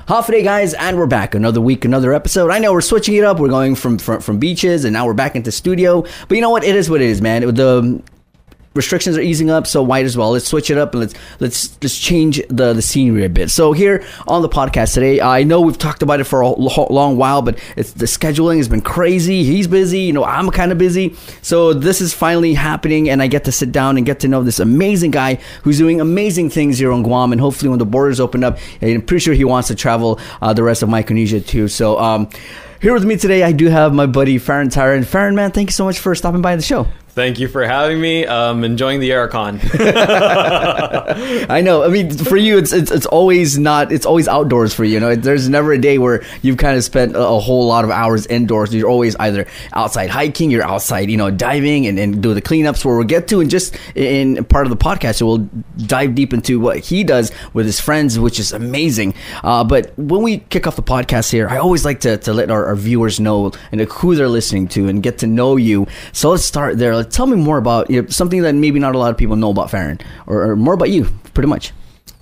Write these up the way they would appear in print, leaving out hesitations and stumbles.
Half a day, guys, and we're back. Another week, another episode. I know we're switching it up. We're going from beaches, and now we're back into studio. But you know what? It is what it is, man. The restrictions are easing up, so might as well. Let's switch it up and let's just change the scenery a bit. So here on the podcast today, I know we've talked about it for a long while, but the scheduling has been crazy. He's busy, you know, I'm kind of busy. So this is finally happening, and I get to sit down and get to know this amazing guy who's doing amazing things here on Guam. And hopefully, when the borders open up, I'm pretty sure he wants to travel the rest of Micronesia too. So here with me today, I do have my buddy Farron Taijeron. Farron, man, thank you so much for stopping by the show. Thank you for having me. Enjoying the aircon. I know. I mean, for you, it's always outdoors for you. You know, there's never a day where you've kind of spent a whole lot of hours indoors. You're always either outside hiking, you're outside, you know, diving and do the cleanups where we'll get to. And just in part of the podcast, so we'll dive deep into what he does with his friends, which is amazing. But when we kick off the podcast here, I always like to let our viewers know and who they're listening to and get to know you. So let's start there. Tell me more about something that maybe not a lot of people know about Farron, or more about you, pretty much.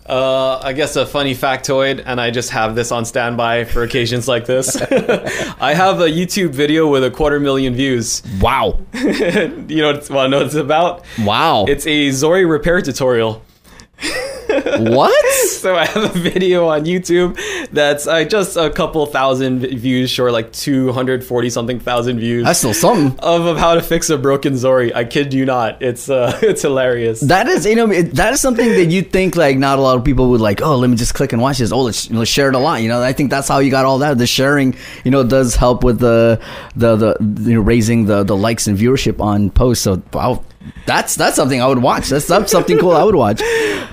I guess a funny factoid, and I just have this on standby for occasions like this. I have a YouTube video with 250,000 views. Wow. You want to know what it's about? Wow. It's a Zori repair tutorial. What? So I have a video on YouTube that's just a couple thousand views short, like 240 something thousand views. That's still something. Of how to fix a broken Zori. I kid you not. It's hilarious. That is, that is something that you think like not a lot of people would like. Oh, let me just click and watch this. Oh, let's share it a lot. You know, I think that's how you got all that. The sharing, does help with the raising the likes and viewership on posts. So wow. That's something I would watch. That's something cool I would watch.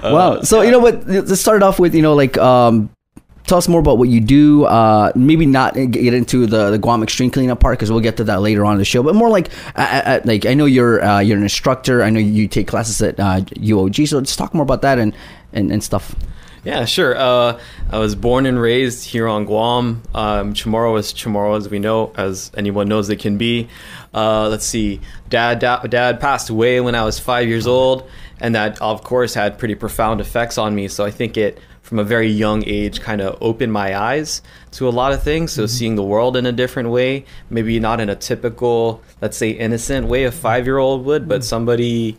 Wow. So, what, let's start off with, tell us more about what you do. Maybe not get into the Guam extreme cleanup part, because we'll get to that later on in the show. But more like, I know you're an instructor. I know you take classes at UOG. So let's talk more about that and stuff. Yeah, sure. I was born and raised here on Guam. Chamorro is Chamorro, as we know, as anyone knows it can be. Let's see. Dad passed away when I was 5 years old, and that, of course, had pretty profound effects on me. So I think it, from a very young age, kind of opened my eyes to a lot of things. So seeing the world in a different way, maybe not in a typical, let's say, innocent way a 5-year-old would, but somebody,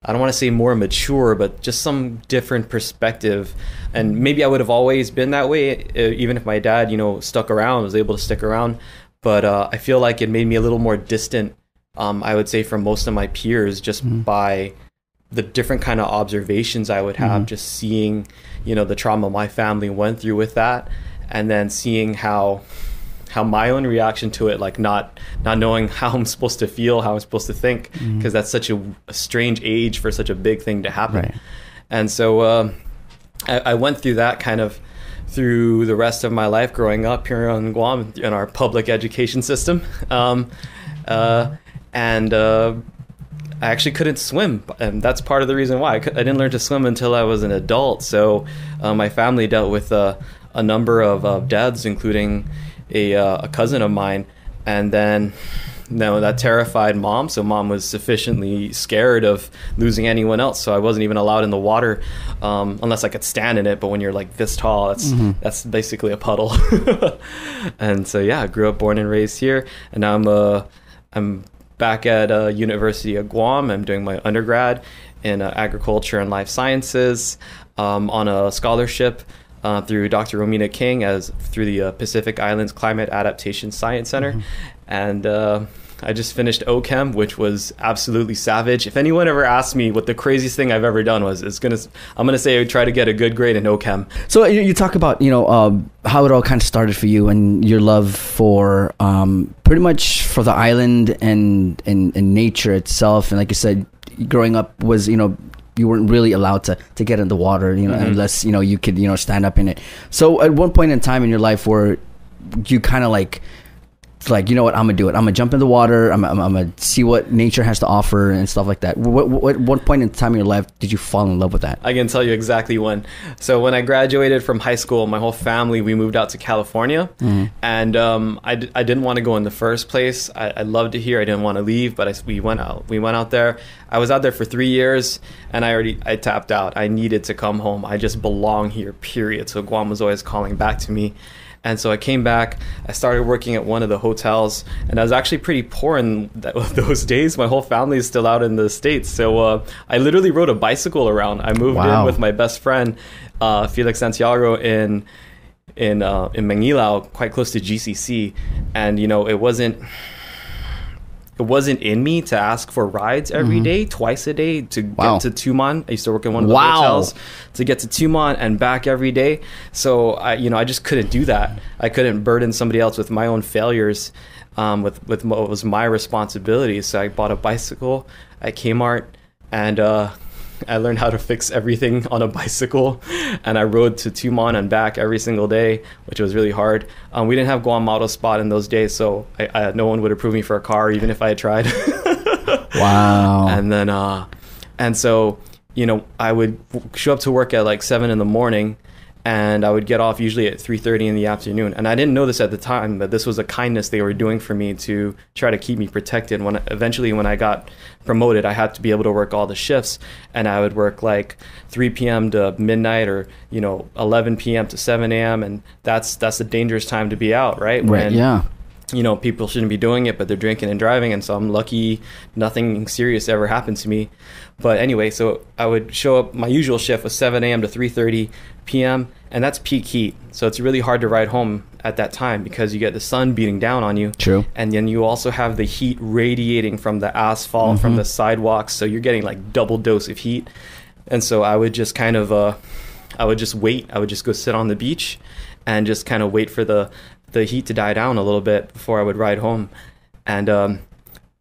I don't want to say more mature, but just some different perspective. And maybe I would have always been that way, even if my dad, stuck around, was able to stick around. But I feel like it made me a little more distant, I would say, from most of my peers, just by the different kind of observations I would have, just seeing, the trauma my family went through with that, and then seeing how my own reaction to it, like not knowing how I'm supposed to feel, how I'm supposed to think, because that's such a strange age for such a big thing to happen. Right. And so I went through that kind of through the rest of my life growing up here on Guam in our public education system. And I actually couldn't swim, and that's part of the reason why. I didn't learn to swim until I was an adult. So my family dealt with a number of deaths, including a cousin of mine, and then that terrified mom. So mom was sufficiently scared of losing anyone else, so I wasn't even allowed in the water unless I could stand in it. But when you're like this tall, that's basically a puddle. And so I grew up, born and raised here, and now I'm back at University of Guam. I'm doing my undergrad in agriculture and life sciences on a scholarship through Dr. Romina King through the Pacific Islands Climate Adaptation Science Center. And I just finished OChem, which was absolutely savage. If anyone ever asked me what the craziest thing I've ever done was, I'm gonna say I would try to get a good grade in OChem. So you talk about how it all kind of started for you and your love for pretty much for the island and nature itself. And like you said, growing up was you weren't really allowed to get in the water, unless you could stand up in it. So at one point in time in your life where you kind of like like, you know what, I'm gonna do it. I'm gonna jump in the water. I'm gonna see what nature has to offer and stuff like that. What point in time in your life did you fall in love with that? I can tell you exactly when. So when I graduated from high school, my whole family, we moved out to California. And I didn't want to go in the first place. I loved it here. I didn't want to leave, but we went out there. I was out there for 3 years, and I tapped out. I needed to come home. I just belong here, period. So Guam was always calling back to me. And so I came back, I started working at one of the hotels, and I was actually pretty poor in those days. My whole family is still out in the States. So I literally rode a bicycle around. I moved in with my best friend, Felix Santiago, in Manila, quite close to GCC. And, you know, it wasn't in me to ask for rides every day, twice a day to get to Tumon. I used to work in one of the hotels to get to Tumon and back every day. So I just couldn't do that. I couldn't burden somebody else with my own failures, with what was my responsibility. So I bought a bicycle at Kmart, and I learned how to fix everything on a bicycle, and I rode to Tumon and back every single day, which was really hard. We didn't have Guam Auto Spot in those days, so no one would approve me for a car, even if I had tried. Wow. And then, and so, you know, I would show up to work at like 7 in the morning, and I would get off usually at 3:30 in the afternoon. And I didn't know this at the time, but this was a kindness they were doing for me to try to keep me protected. When I got promoted, I had to be able to work all the shifts, and I would work like 3 p.m. to midnight, or, you know, 11 p.m. to 7 a.m. And that's a dangerous time to be out, right? Right. Yeah. You know, people shouldn't be doing it, but they're drinking and driving. And so I'm lucky nothing serious ever happened to me. But anyway, so I would show up. My usual shift was 7 a.m. to 3:30 p.m. and that's peak heat. So it's really hard to ride home at that time because you get the sun beating down on you. True. And then you also have the heat radiating from the asphalt, from the sidewalks. So you're getting like double dose of heat. And so I would just kind of, I would just wait. I would just go sit on the beach and just kind of wait for the heat to die down a little bit before I would ride home. And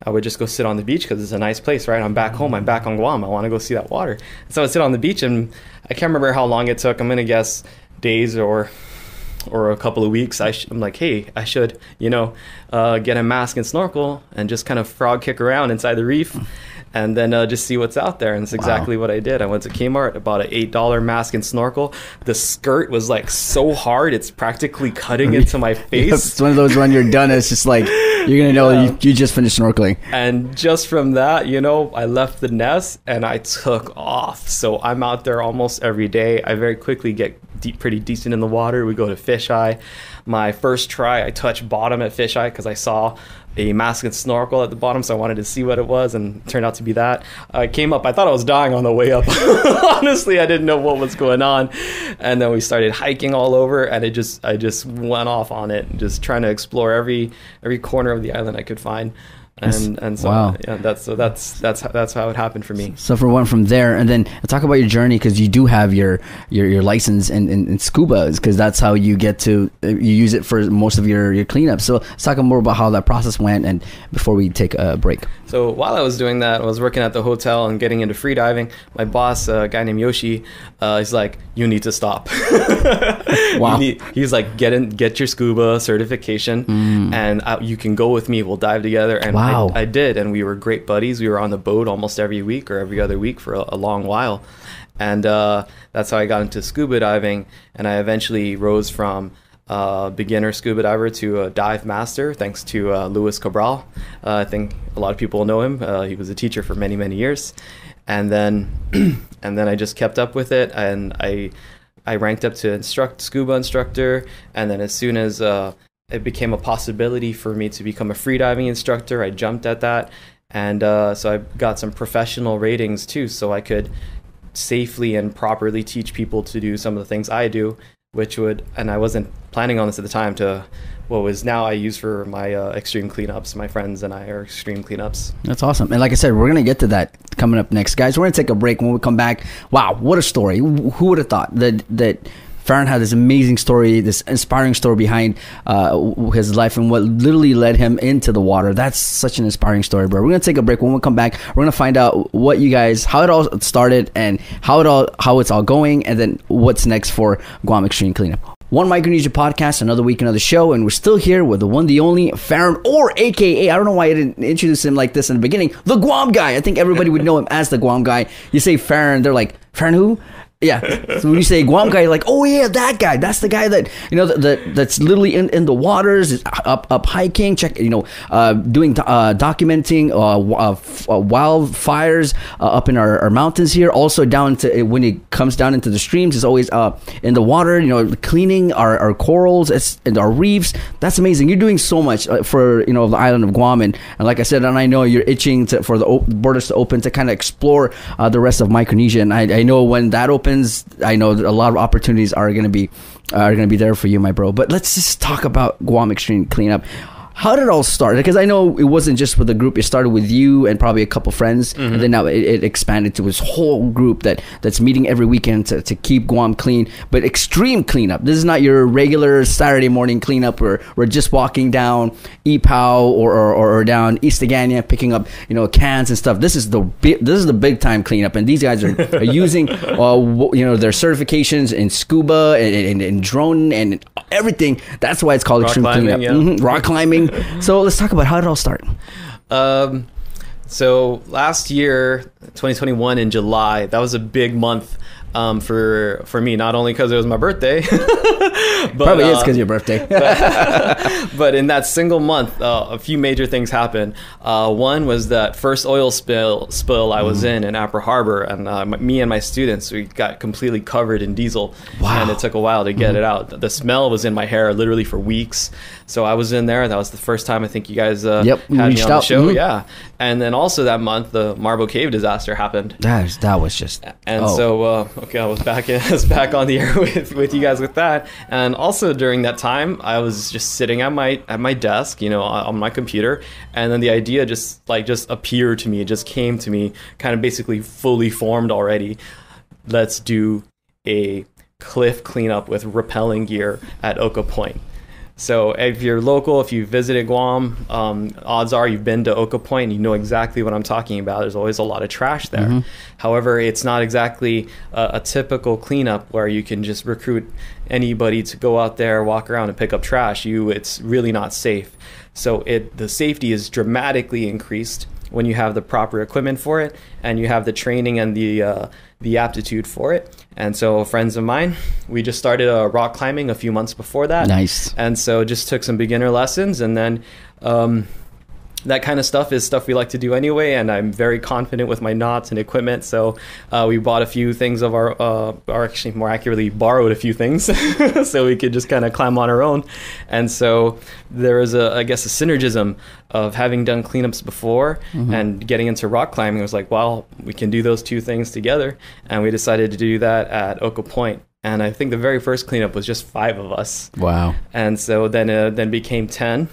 I would just go sit on the beach because it's a nice place, right? I'm back home. I'm back on Guam. I want to go see that water. So I would sit on the beach, and I can't remember how long it took. I'm going to guess days or a couple of weeks. I'm like, hey, I should, get a mask and snorkel and just kind of frog kick around inside the reef and then just see what's out there. And it's exactly what I did. I went to Kmart, bought an $8 mask and snorkel. The skirt was like so hard, it's practically cutting into my face. It's one of those when you're done, it's just like, you're going to know you just finished snorkeling. And just from that, I left the nest and I took off. So I'm out there almost every day. I very quickly get pretty decent in the water. We go to fisheye. My first try, I touched bottom at fisheye because I saw a mask and snorkel at the bottom, so I wanted to see what it was, and it turned out to be that. I came up, I thought I was dying on the way up. Honestly, I didn't know what was going on. And then we started hiking all over, and I just went off on it, just trying to explore every corner of the island I could find. And so wow. Yeah, that's how it happened for me. So from there, and then talk about your journey, because you do have your license in scuba, because that's how you get to you use it for most of your cleanup. So let's talk more about how that process went, and before we take a break. So while I was doing that, I was working at the hotel and getting into free diving. My boss, a guy named Yoshi, he's like, "You need to stop." Wow. He's like, "Get your scuba certification, and you can go with me. We'll dive together." And wow. I did, and we were great buddies. We were on the boat almost every week or every other week for a long while. And that's how I got into scuba diving. And I eventually rose from beginner scuba diver to a dive master, thanks to Luis Cabral. I think a lot of people know him. He was a teacher for many, many years. And then I just kept up with it, and I ranked up to scuba instructor. And then as soon as it became a possibility for me to become a freediving instructor, I jumped at that. And so I got some professional ratings too, so I could safely and properly teach people to do some of the things I do, and I wasn't planning on this at the time, to what was now I use for my extreme cleanups. My friends and I are extreme cleanups. That's awesome. And like I said, we're going to get to that coming up next. Guys, we're going to take a break. When we come back, wow, what a story. Who would have thought that Farron had this amazing story, this inspiring story behind his life and what literally led him into the water. That's such an inspiring story, bro. We're going to take a break. When we come back, we're going to find out how it all started and how it's all going, and then what's next for Guam Extreme Cleanup. One Micronesia Podcast, another week, another show, and we're still here with the one, the only Farron, or AKA, I don't know why I didn't introduce him like this in the beginning, the Guam Guy. I think everybody would know him as the Guam Guy. You say Farron, they're like, Farron who? Yeah. So when you say Guam Guy, you're like, oh yeah, that guy. That's the guy that, you know, that's literally in the waters, is up hiking, doing documenting wildfires up in our mountains here. Also down to when it comes down into the streams, it's always in the water, you know, cleaning our corals and our reefs. That's amazing. You're doing so much for, you know, the island of Guam, and like I said, and I know you're itching for the borders to open to kind of explore the rest of Micronesia, and I know when that opens, I know that a lot of opportunities are going to be there for you, my bro. But let's just talk about Guam Extreme Cleanup. How did it all start? Because I know it wasn't just with the group. It started with you and probably a couple friends, and then now it expanded to this whole group that's meeting every weekend to keep Guam clean. But extreme cleanup. This is not your regular Saturday morning cleanup where we're just walking down Ipao or down East Agania picking up, you know, cans and stuff. This is the big time cleanup, and these guys are using you know, their certifications in scuba and drone and everything. That's why it's called extreme cleanup. Yeah. Rock climbing. So let's talk about how it all started. So last year, 2021 in July, that was a big month for me, not only because it was my birthday, but probably is because your birthday. but in that single month, a few major things happened. One was that first oil spill I was in Apra Harbor, and me and my students, we got completely covered in diesel. Wow. And it took a while to get it out. The smell was in my hair literally for weeks. So I was in there. That was the first time I think you guys had me on the show. Yeah. And then also that month, the Marble Cave disaster happened. That was just... And so... Okay, I was back on the air with you guys with that, and also during that time, I was just sitting at my desk, you know, on my computer, and then the idea just appeared to me. It just came to me, kind of basically fully formed already. Let's do a cliff cleanup with rappelling gear at Oka Point. So if you're local, if you visited Guam, odds are you've been to Oka Point and you know exactly what I'm talking about. There's always a lot of trash there. However, it's not exactly a typical cleanup where you can just recruit anybody to go out there, walk around and pick up trash. It's really not safe. So the safety is dramatically increased when you have the proper equipment for it and you have the training and the aptitude for it. And so friends of mine, we just started rock climbing a few months before that. Nice. And so just took some beginner lessons, and then that kind of stuff is stuff we like to do anyway, and I'm very confident with my knots and equipment. So we bought a few things of or actually more accurately borrowed a few things so we could just kind of climb on our own. And so there was I guess a synergism of having done cleanups before and getting into rock climbing. It was like, well, we can do those two things together, and we decided to do that at Oka Point. And I think the very first cleanup was just 5 of us. Wow. And so then became 10.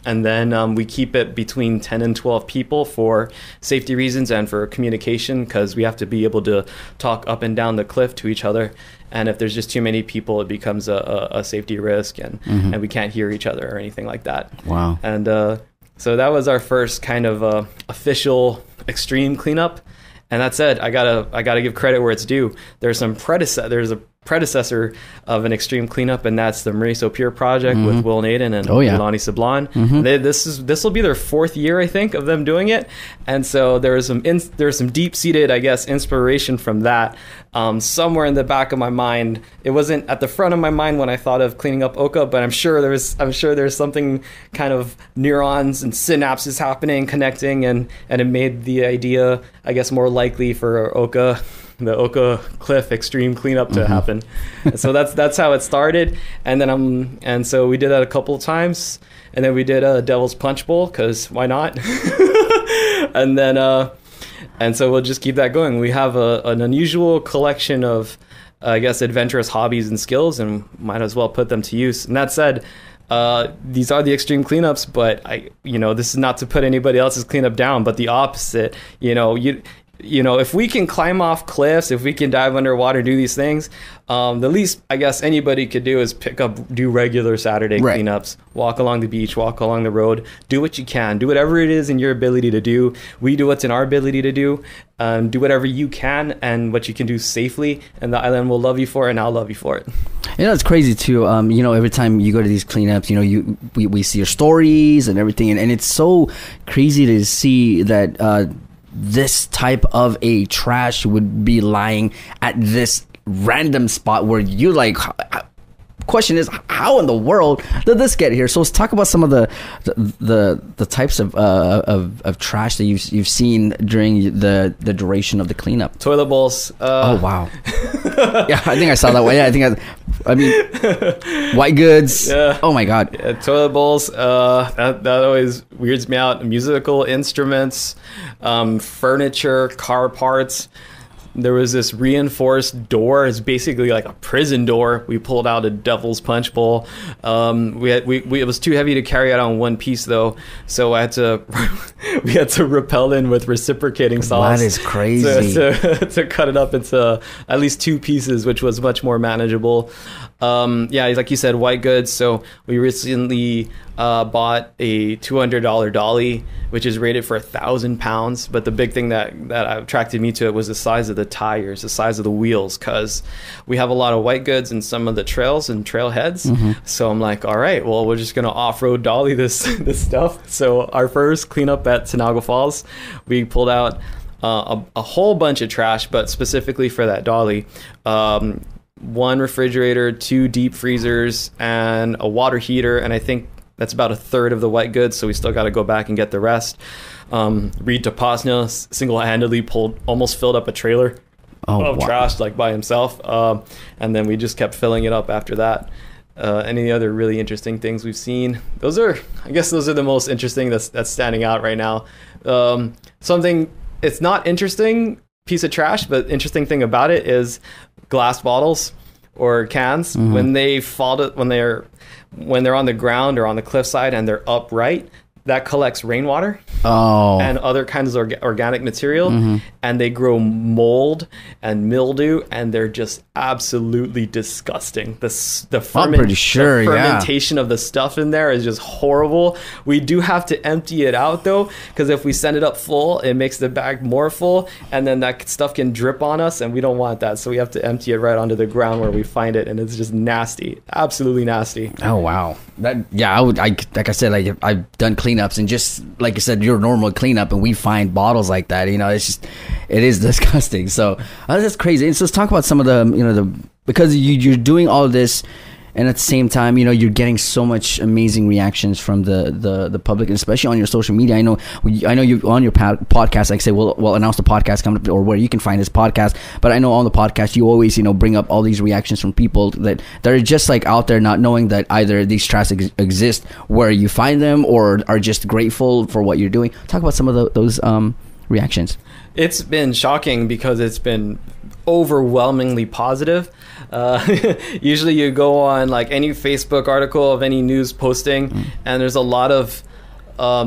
And then we keep it between 10 and 12 people for safety reasons and for communication, because we have to be able to talk up and down the cliff to each other. And if there's just too many people, it becomes a safety risk, and we can't hear each other or anything like that. Wow. And so that was our first kind of official extreme cleanup. And that said, I gotta give credit where it's due. There's a predecessor of an extreme cleanup, and that's the Mauricio Pier project with Will Naden and Ilani Sablan. This will be their 4th year, I think, of them doing it. And so there was some deep-seated, I guess, inspiration from that. Somewhere in the back of my mind, it wasn't at the front of my mind when I thought of cleaning up Oka, but I'm sure there's something kind of neurons and synapses happening, connecting, and it made the idea, I guess, more likely for the Oka Cliff extreme cleanup to happen. And so that's how it started. And then and so we did that a couple of times, and then we did a Devil's Punch Bowl, because why not? And then and so we'll just keep that going. We have an unusual collection of, I guess, adventurous hobbies and skills, and might as well put them to use. And that said, these are the extreme cleanups, but this is not to put anybody else's cleanup down, but the opposite. you know, if we can climb off cliffs, if we can dive underwater, do these things, the least I guess anybody could do is do regular Saturday cleanups, walk along the beach, walk along the road, do what you can, do whatever it is in your ability to do. We do what's in our ability to do. Do whatever you can and what you can do safely, and the island will love you for it, and I'll love you for it. You know, it's crazy too. You know, every time you go to these cleanups, you know, we see your stories and everything, and it's so crazy to see that this type of a trash would be lying at this random spot where you like. Question is, how in the world did this get here? So let's talk about some of the types of trash that you've seen during the duration of the cleanup. Toilet bowls. Oh wow. Yeah, I think I saw that one. Yeah, I mean, white goods. Yeah. Oh my god. Yeah, toilet bowls. That always weirds me out. Musical instruments, furniture, car parts. There was this reinforced door. It's basically like a prison door. We pulled out a devil's punch bowl. It was too heavy to carry out on one piece though, so we had to repel in with reciprocating saws. That is crazy. To cut it up into at least two pieces, which was much more manageable. Yeah, like you said, white goods. So we recently bought a $200 dolly, which is rated for 1,000 pounds. But the big thing that attracted me to it was the size of the tires, the size of the wheels, because we have a lot of white goods in some of the trails and trailheads. Mm-hmm. So I'm like, all right, well, we're just gonna off-road dolly this stuff. So our first cleanup at Tanaga Falls, we pulled out a whole bunch of trash, but specifically for that dolly. One refrigerator, 2 deep freezers, and a water heater, and I think that's about a third of the white goods, so we still got to go back and get the rest. Reed Tapasna single-handedly almost filled up a trailer of trash like by himself, and then we just kept filling it up after that. Any other really interesting things we've seen? Those are the most interesting that's standing out right now. Something, it's not interesting piece of trash, but interesting thing about it is glass bottles or cans. Mm-hmm. When they fall when they're on the ground or on the cliffside and they're upright, that collects rainwater and other kinds of organic material, mm-hmm. and they grow mold and mildew, and they're just absolutely disgusting. The fermentation of the stuff in there is just horrible. We do have to empty it out though, because if we send it up full, it makes the bag more full, and then that stuff can drip on us, and we don't want that. So we have to empty it right onto the ground where we find it, and it's just nasty, absolutely nasty. Oh wow, like I said, I've done cleanups, and just like I said, your normal cleanup, and we find bottles like that. You know, it is disgusting. So that's crazy. And so let's talk about some of the because you're doing all of this, and at the same time, you know, you're getting so much amazing reactions from the public, and especially on your social media. I know you on your podcast, like say, we'll announce the podcast coming up, or where you can find this podcast. But I know on the podcast, you always, you know, bring up all these reactions from people that are just like out there, not knowing that either these trash exist where you find them, or are just grateful for what you're doing. Talk about some of those reactions. It's been shocking because it's been overwhelmingly positive. Usually you go on like any Facebook article of any news posting, and there's a lot of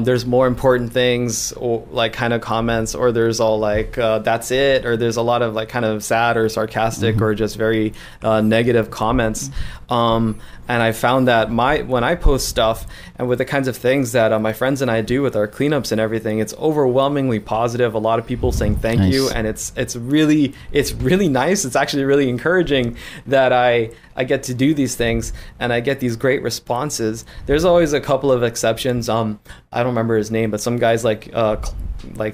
there's more important things, or like kind of comments, or there's all like that's it, or there's a lot of like kind of sad or sarcastic, mm-hmm. or just very negative comments. And I found that when I post stuff and with the kinds of things that my friends and I do with our cleanups and everything, it's overwhelmingly positive. A lot of people saying thank you, and it's really nice. It's actually really encouraging that I get to do these things and I get these great responses. There's always a couple of exceptions. I don't remember his name, but some guys like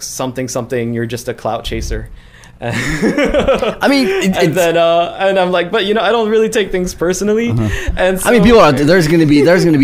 something. You're just a clout chaser. I mean, and I'm like, but you know, I don't really take things personally. Uh-huh. And so, I mean, people are there's gonna be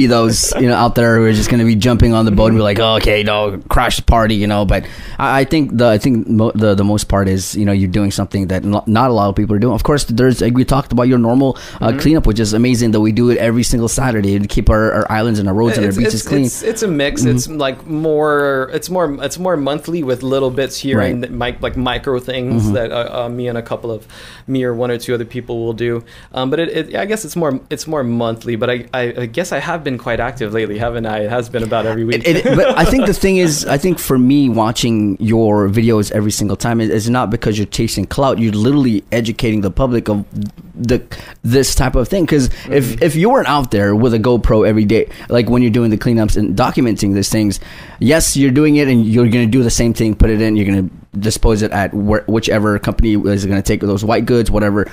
those, you know, out there who are just gonna be jumping on the boat and be like, oh, okay, no, crash the party, you know. But I think the most part is, you know, you're doing something that not a lot of people are doing. Of course, there's like we talked about your normal cleanup, which is amazing that we do it every single Saturday to keep our islands and our roads and our beaches clean. It's a mix. Mm-hmm. It's like more monthly with little bits here, right. And like micro things. events that me or one or two other people will do. But I guess it's more monthly. But I guess I have been quite active lately, haven't I? It has been about every week. But I think the thing is, I think for me, watching your videos every single time is not because you're chasing clout. You're literally educating the public of this type of thing. Because if you weren't out there with a GoPro every day, like when you're doing the cleanups and documenting these things, yes, you're doing it, and you're going to do the same thing, put it in, you're going to dispose it at whichever company is going to take those white goods, whatever,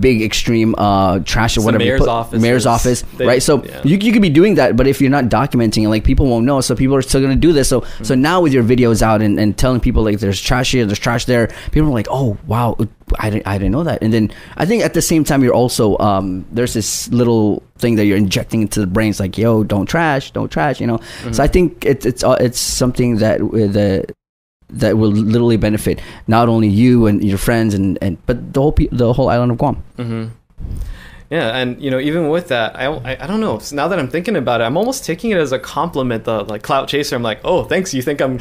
big extreme trash or whatever. Mayor's office, right? So you could be doing that, but if you're not documenting it, like, people won't know, so people are still going to do this. So now with your videos out and telling people, like, there's trash here, there's trash there, people are like, oh wow, I didn't know that. And then I think at the same time, you're also there's this little thing that you're injecting into the brains, like, yo, don't trash. So I think it's something that will literally benefit not only you and your friends but the whole island of Guam. Yeah, and even with that, I don't know. Now that I'm thinking about it, I'm almost taking it as a compliment. The like clout chaser. I'm like, oh, thanks. You think I'm?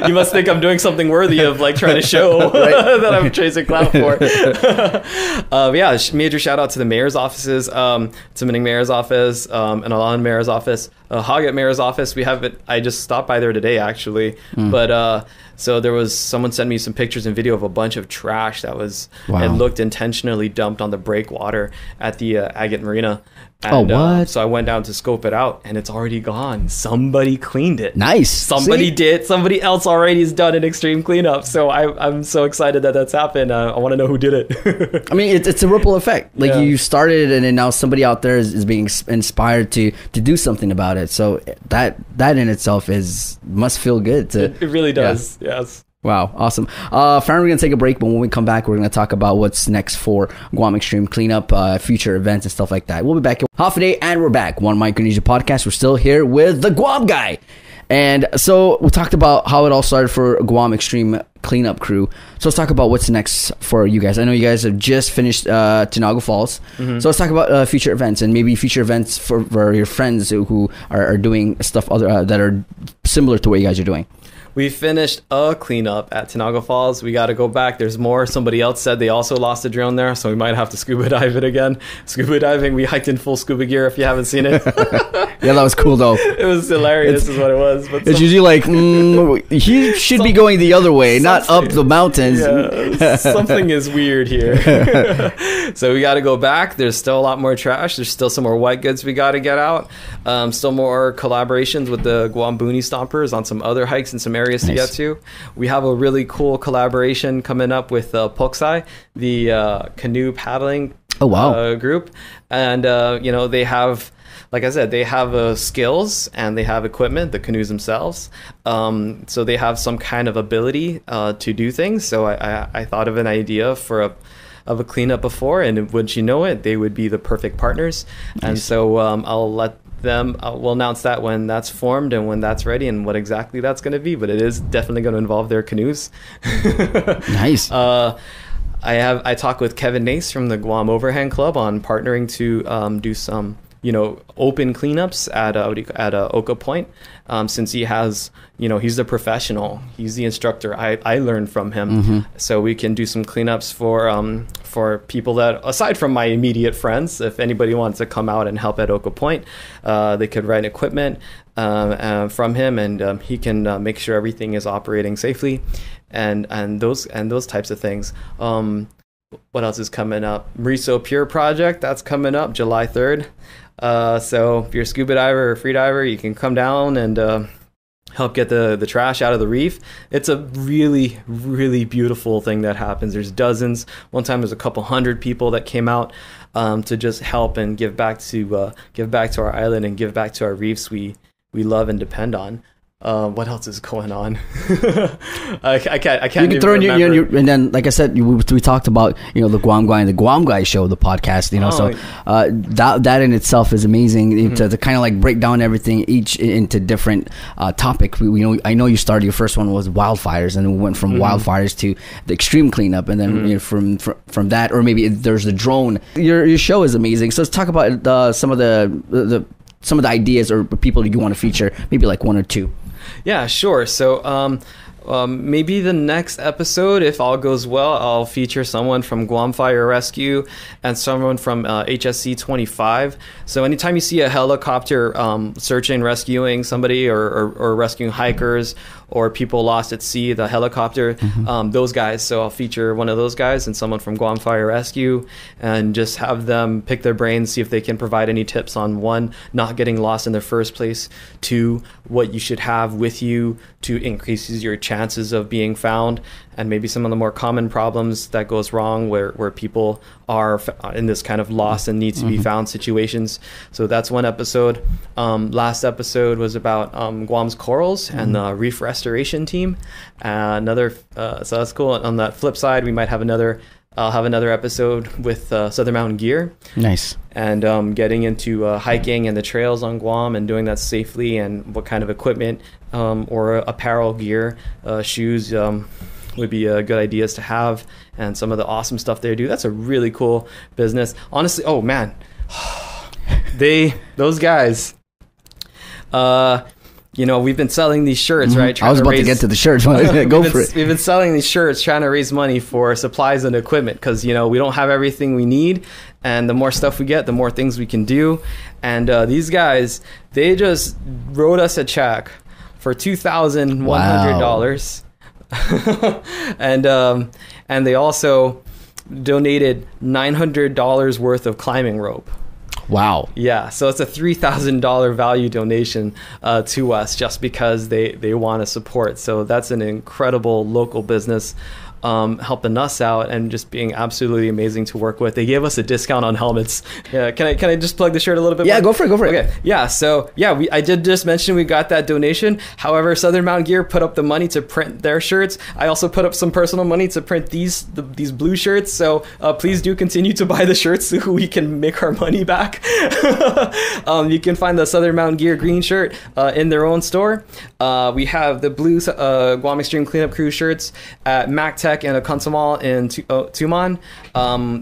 You must think I'm doing something worthy of like trying to show that I'm chasing clout for. Yeah, major shout out to the mayor's offices, to Manning Mayor's office, and Falan Mayor's office, Hagat Mayor's office. We have it. I just stopped by there today actually, but. So there was someone sent me some pictures and video of a bunch of trash that was it looked intentionally dumped on the breakwater at the Agate Marina. And, what? So I went down to scope it out, and it's already gone. Somebody cleaned it. Nice. Somebody did. Somebody else already has done an extreme cleanup. So I'm so excited that that's happened. I want to know who did it. I mean, it's a ripple effect. Like you started, and then now somebody out there is being inspired to do something about it. So that in itself must feel good. It really does. Yeah. Yes. Wow, awesome. Farron, we're going to take a break, but when we come back, we're going to talk about what's next for Guam Extreme Cleanup, future events and stuff like that. We'll be back in half a day, and we're back. One Micronesia Podcast. We're still here with the Guam Guy. And so we talked about how it all started for Guam Extreme Cleanup crew. So let's talk about what's next for you guys. I know you guys have just finished Tinaga Falls. So let's talk about future events, and maybe future events for your friends who are doing stuff that are similar to what you guys are doing. We finished a cleanup at Tinaga Falls. We got to go back. There's more. Somebody else said they also lost a drone there, so we might have to scuba dive it again. Scuba diving, we hiked in full scuba gear if you haven't seen it. Yeah, that was cool though. It was hilarious is what it was. But it's usually like, he should be going the other way, not up the mountains. Yeah, something is weird here. So we got to go back. There's still a lot more trash. There's still some more white goods we got to get out. Still more collaborations with the Guam Boonie Stompers on some other hikes and some areas to get to. We have a really cool collaboration coming up with Poksai, the canoe paddling group. And, they have, like I said, they have skills and they have equipment, the canoes themselves. So they have some kind of ability to do things. So I thought of an idea of a cleanup before, and wouldn't you know it, they would be the perfect partners. Nice. And so I'll let them we'll announce that when that's formed and when that's ready and what exactly that's going to be, but it is definitely going to involve their canoes. Nice. I talked with Kevin Nace from the Guam Overhand Club on partnering to do some open cleanups at Oka Point, since he has, he's the professional, he's the instructor. I learned from him, so we can do some cleanups for people that, aside from my immediate friends, if anybody wants to come out and help at Oka Point, they could rent equipment from him, and he can make sure everything is operating safely, and those types of things. What else is coming up? Mariso Pure Project, that's coming up July 3rd. So if you're a scuba diver or free diver, you can come down and help get the trash out of the reef. It's a really, really beautiful thing that happens. There's dozens. One time there's a couple hundred people that came out to just help and give back to our island and give back to our reefs we love and depend on. What else is going on? I can't. You can throw in your, and then, like I said, we talked about the Guam Guy and the Guam Guy show, the podcast. So that in itself is amazing to kind of like break down everything each into different topic. I know you started, your first one was wildfires, and then we went from wildfires to the extreme cleanup, and then from that, or maybe there's the drone. Your show is amazing. So let's talk about some of the ideas or people you want to feature, maybe like one or two. Yeah, sure. So maybe the next episode, if all goes well, I'll feature someone from Guam Fire Rescue and someone from HSC 25. So anytime you see a helicopter searching, rescuing somebody, or rescuing hikers or people lost at sea, the helicopter, those guys. So I'll feature one of those guys and someone from Guam Fire Rescue, and just have them pick their brains, see if they can provide any tips on, one, not getting lost in the first place, two, what you should have with you to increase your chances of being found, and maybe some of the more common problems that goes wrong where people are in this kind of lost and need to be found situations. So that's one episode. Last episode was about Guam's corals and the reef restoration team. So that's cool. On that flip side, I'll have another episode with Southern Mountain Gear. Nice. And getting into hiking and the trails on Guam and doing that safely, and what kind of equipment or apparel gear, shoes would be good ideas to have, and some of the awesome stuff they do. That's a really cool business. Honestly, oh man, those guys, we've been selling these shirts, right? I was about to get to the shirts. Go for it. We've been selling these shirts, trying to raise money for supplies and equipment, because, we don't have everything we need. And the more stuff we get, the more things we can do. And these guys, they just wrote us a check for $2,100. And they also donated $900 worth of climbing rope. Wow. Yeah, so it's a $3,000 value donation to us, just because they want to support. So that's an incredible local business helping us out, and just being absolutely amazing to work with. They gave us a discount on helmets. Yeah, can I just plug the shirt a little bit more? Yeah, go for it. Okay. Yeah, so I did just mention we got that donation. However, Southern Mountain Gear put up the money to print their shirts. I also put up some personal money to print these blue shirts. So please do continue to buy the shirts so we can make our money back. You can find the Southern Mountain Gear green shirt in their own store. We have the blue Guam Extreme Cleanup Crew shirts at MacTech and a Consumal in Tuman.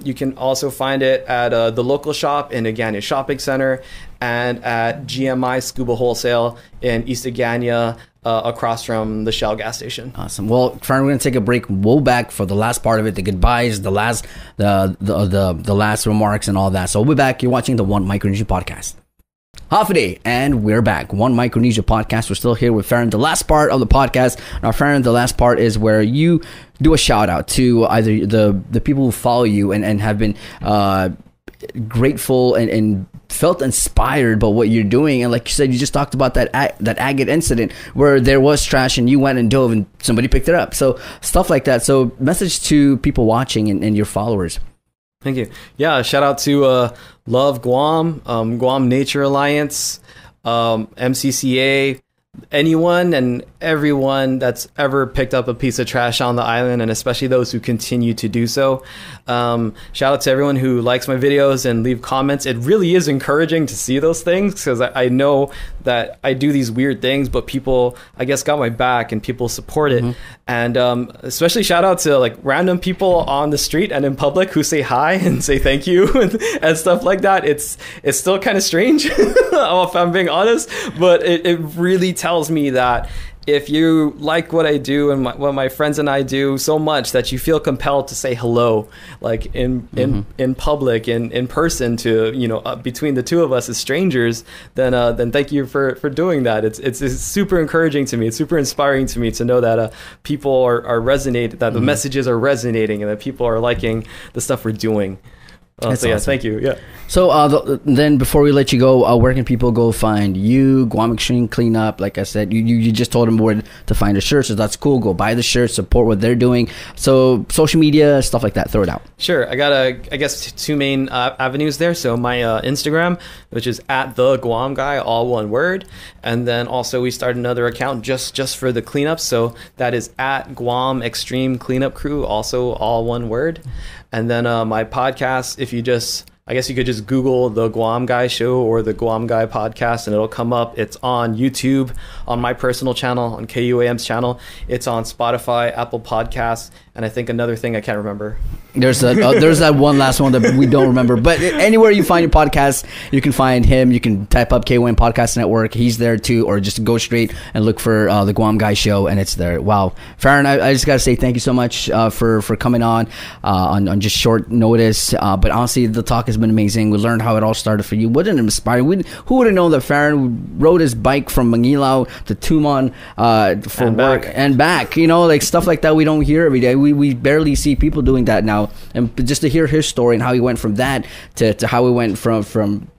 You can also find it at the local shop in Agania Shopping Center, and at GMI Scuba Wholesale in East Agania, across from the Shell gas station. Awesome. Well, Farron, we're gonna take a break. We'll back for the last part of it, the goodbyes, the last remarks, and all that. So we'll be back. You're watching the One Micronesia Podcast. Half a day, and we're back. One Micronesia Podcast. We're still here with Farron. The last part of the podcast. Now, Farron, the last part is where you do a shout out to either the people who follow you and have been grateful and felt inspired by what you're doing. And like you said, you just talked about that agate incident where there was trash and you went and dove and somebody picked it up. So stuff like that. So message to people watching and your followers. Thank you. Yeah, shout out to Love Guam, Guam Nature Alliance, MCCA, anyone and everyone that's ever picked up a piece of trash on the island, and especially those who continue to do so. Shout out to everyone who likes my videos and leave comments. It really is encouraging to see those things, because I know that I do these weird things, but people, I guess, got my back and people support it. And especially shout out to like random people on the street and in public who say hi and say thank you and stuff like that. It's still kind of strange, if I'm being honest, but it really tells me that if you like what I do and what my friends and I do so much that you feel compelled to say hello, like in public, in person, to between the two of us as strangers, then thank you for doing that. It's super encouraging to me. It's super inspiring to me to know that people are resonating, that the messages are resonating, and that people are liking the stuff we're doing. So yeah, awesome. Thank you. Yeah. So then before we let you go, where can people go find you? Guam Extreme Cleanup, like I said, you just told them where to find the shirts, so that's cool. Go buy the shirts, support what they're doing. So social media, stuff like that, throw it out. Sure. I got I guess two main avenues there. So my Instagram, which is at the Guam Guy, all one word, and then also we started another account just for the cleanup. So that is at Guam Extreme Cleanup Crew, also all one word. And then my podcast, I guess you could just Google the Guam Guy Show or the Guam Guy Podcast, and it'll come up. It's on YouTube, on my personal channel, on KUAM's channel. It's on Spotify, Apple Podcasts, And I think another thing I can't remember. There's that one last one that we don't remember. But anywhere you find your podcast, you can find him. You can type up KUAM Podcast Network. He's there too, or just go straight and look for the Guam Guy Show, and it's there. Wow, Farron, I just gotta say thank you so much for coming on just short notice. But honestly, the talk has been amazing. We learned how it all started for you. What an inspiring! Who would have known that Farron rode his bike from Manilao to Tumon for And work back. and back? You know, like stuff like that we don't hear every day. We barely see people doing that now, and just to hear his story and how he went from that to how he went from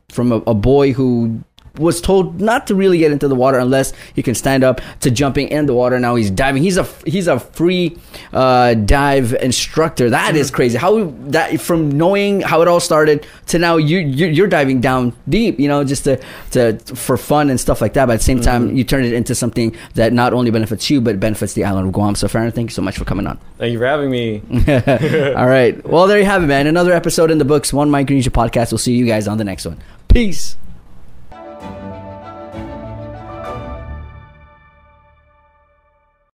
a boy who was told not to really get into the water unless he can stand up to jumping in the water. Now he's diving. He's a free dive instructor. That is crazy. How that from knowing how it all started to now you're diving down deep. You know, just to for fun and stuff like that. But at the same time, you turn it into something that not only benefits you but benefits the island of Guam. So Farron, thank you so much for coming on. Thank you for having me. All right. Well, there you have it, man. Another episode in the books. One Micronesia Podcast. We'll see you guys on the next one. Peace.